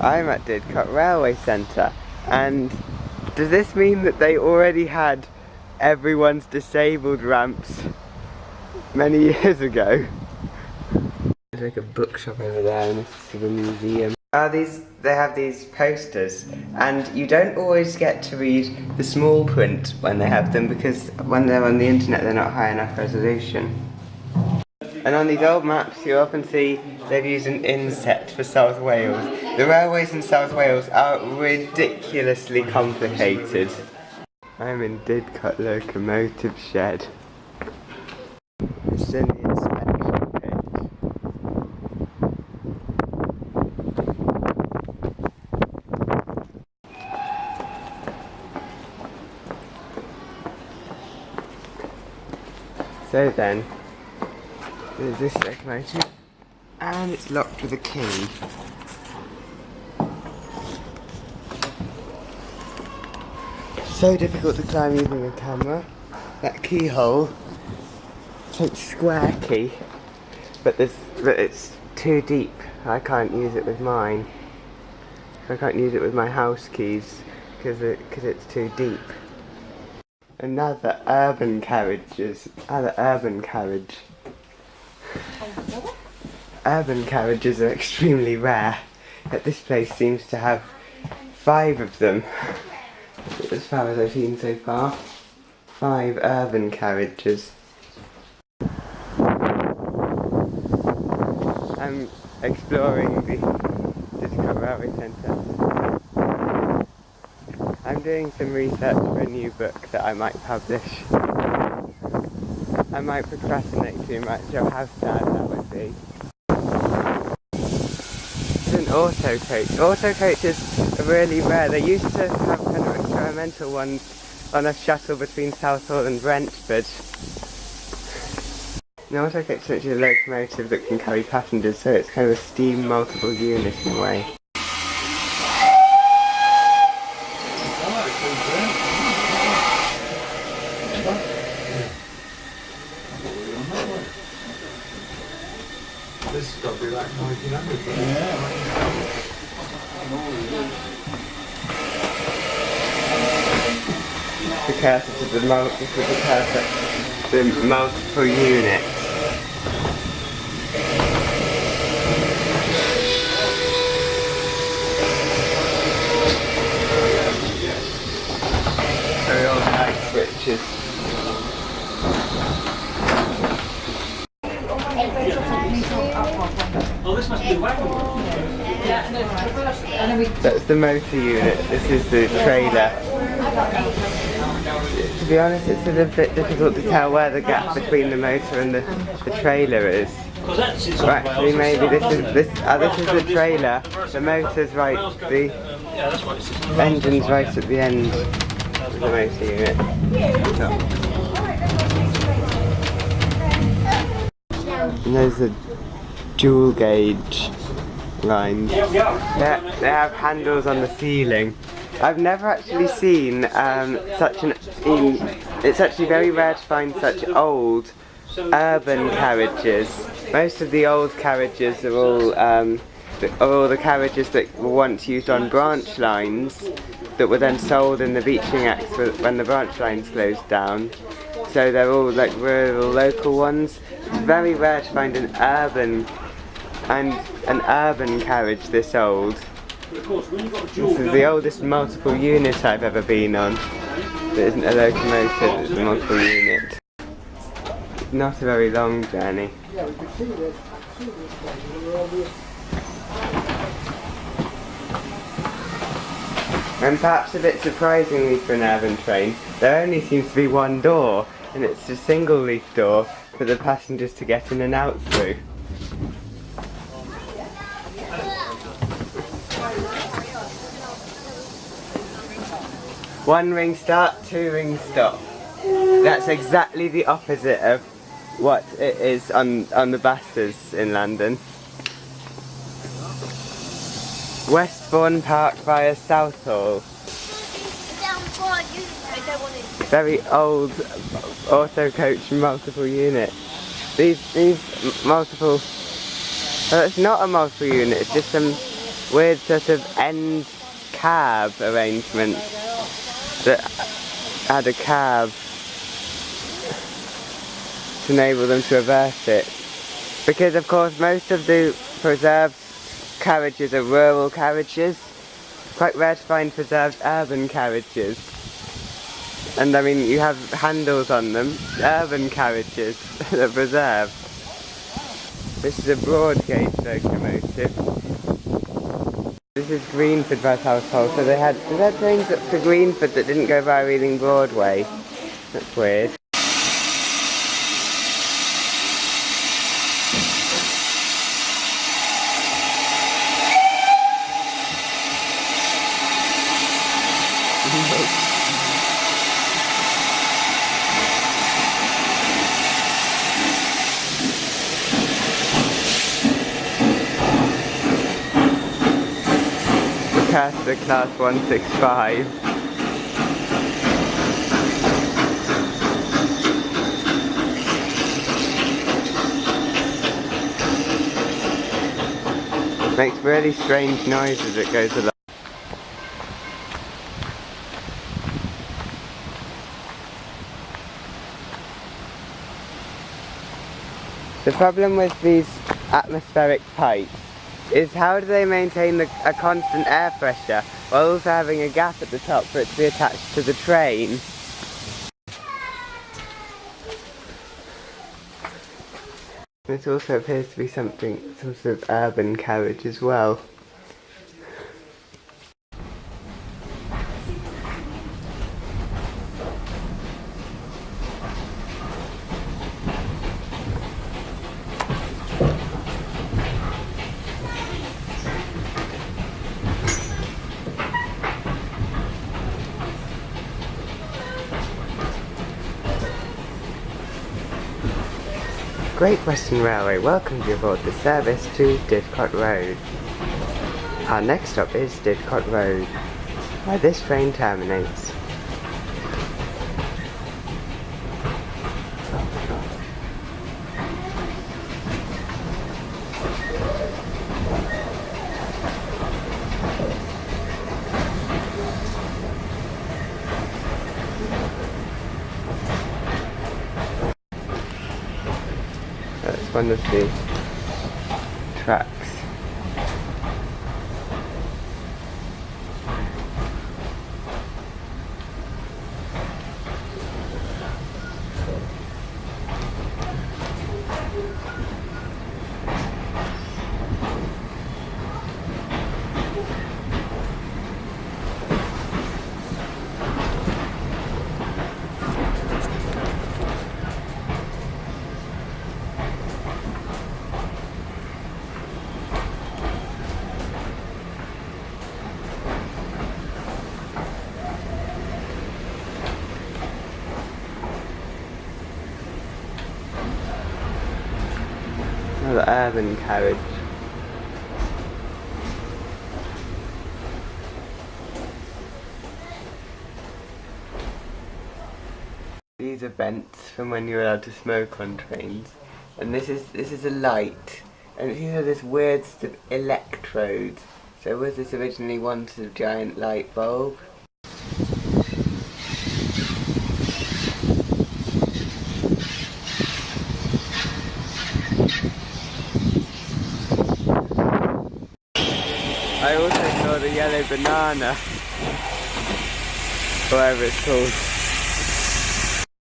I'm at Didcot Railway Centre, and does this mean that they already had everyone's disabled ramps many years ago? There's like a bookshop over there, and this is the museum. They have these posters, and you don't always get to read the small print when they have them, because when they're on the internet they're not high enough resolution. And on these old maps you often see they've used an inset for South Wales. The railways in South Wales are ridiculously complicated. I'm in Didcot locomotive shed. It's in the inspection pit. So then, there's this locomotive, and it's locked with a key. So difficult to climb using a camera. That keyhole takes square key, but it's too deep. I can't use it with mine. I can't use it with my house keys because it's too deep. Another urban carriage. Urban carriages are extremely rare, but this place seems to have 5 of them, as far as I've seen so far. 5 urban carriages. I'm exploring the Didcot Railway Centre. I'm doing some research for a new book that I might publish. I might procrastinate too much, or how sad that would be. It's an autocoach. Autocoaches are really rare. They used to have kind of experimental ones on a shuttle between Southall and Brentford. An autocoach is actually a locomotive that can carry passengers, so it's kind of a steam multiple unit in a way. This has got to be like 1900. The cursor to the multiple unit. Very old light switches. Oh, this must be the wagon. That's the motor unit, this is the trailer. To be honest, it's a little bit difficult to tell where the gap between the motor and the trailer is. Or actually, maybe this is the trailer, the motor's right, the engine's right at the end of the motor unit. And there's a dual gauge lines. They have handles on the ceiling. I've never actually seen it's actually very rare to find such old urban carriages. Most of the old carriages are all the carriages that were once used on branch lines that were then sold in the beaching acts when the branch lines closed down. So they're all like rural local ones. It's very rare to find an urban carriage this old. This is the oldest multiple unit I've ever been on. There isn't a locomotive, it's a multiple unit. It's not a very long journey. And perhaps a bit surprisingly for an urban train, there only seems to be one door, and it's a single leaf door for the passengers to get in and out through. One ring start, 2 ring stop. That's exactly the opposite of what it is on the buses in London. Westbourne Park via Southall. Very old autocoach multiple unit. These multiple... it's not a multiple unit, it's just weird sort of end cab arrangement that had a cab to enable them to reverse it. Because of course most of the preserved carriages are rural carriages. Quite rare to find preserved urban carriages. And I mean, you have handles on them, urban carriages that are preserved. This is a broad gauge locomotive. This is Greenford Bus Household, so they had trains up to Greenford that didn't go via Reading Broadway. That's weird. Castor Class 165. Makes really strange noises as it goes along. The problem with these atmospheric pipes is how do they maintain a constant air pressure while also having a gap at the top for it to be attached to the train? This also appears to be some sort of urban carriage as well. Great Western Railway welcomes you aboard the service to Didcot Road. Our next stop is Didcot Road, where this train terminates. That's one of the tracks. Another urban carriage. These are vents from when you're allowed to smoke on trains, and this is a light, and these are this weird sort of electrodes. So was this originally one sort of giant light bulb? I also saw the yellow banana, whatever it's called.